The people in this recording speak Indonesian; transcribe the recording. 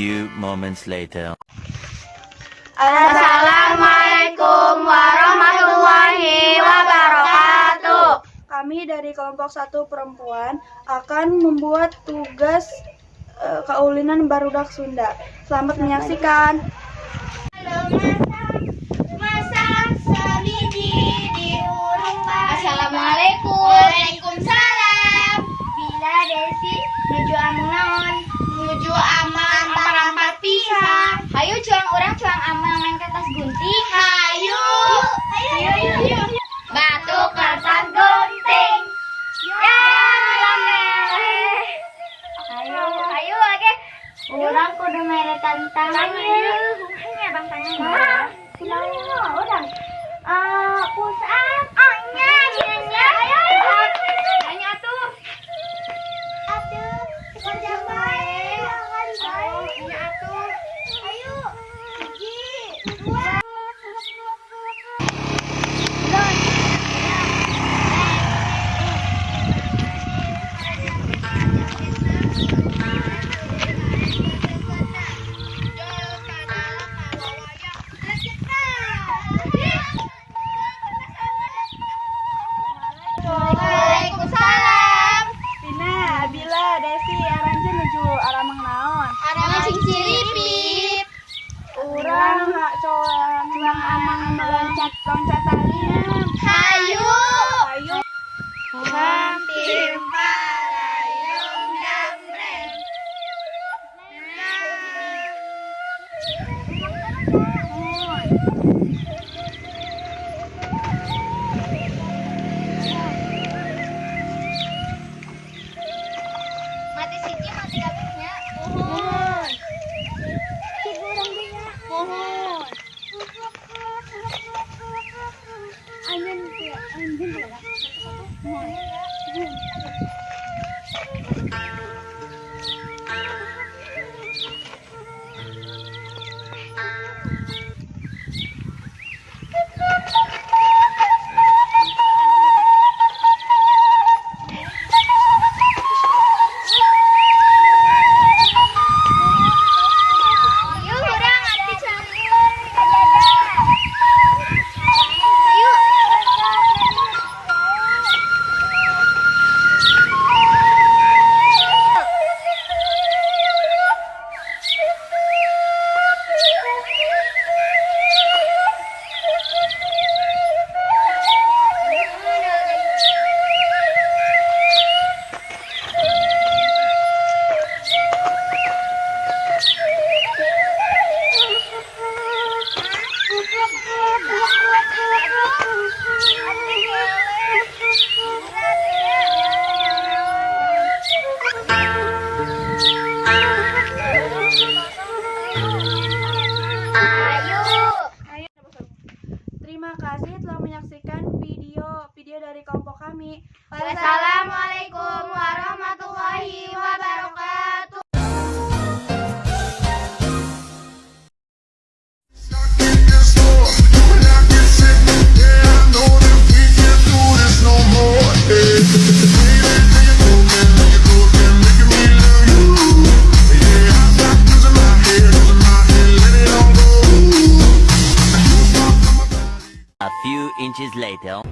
few moments later. Assalamualaikum warahmatullahi wabarakatuh. Kami dari kelompok 1 perempuan akan membuat tugas kaulinan barudak Sunda. Selamat menyaksikan. Assalamualaikum. Waalaikumsalam. Bila Desi menuju amang naon? Menuju amang ampat pisang. Hayu cuang urang cuang amang main kertas gunting. Hayu. Hayu. Batu kertas gunting. Ya, hayu lagi. Urang kudu mere tantangan. Hanya bang tangan. Urang. Pusat. Nya, nya. Ayo. Nanya atuh. Atuh, kerja bae. Ayo, nya atuh. Ayo. 1, 2. Waalaikumsalam. Tina, Abila, Desi, Aranja menuju alamang naon? Ada ciripip. Urang hak coang amang loncat talinya. Hayu. Ayo. Hampir palayung damreng. Mati siji mati kabehnya. Mohon. Mohon. Yuk, urang ati canggul kajaga. Ayo. Terima kasih telah menyaksikan video dari kelompok kami. Wassalamualaikum warahmatullahi wabarakatuh. A few inches later.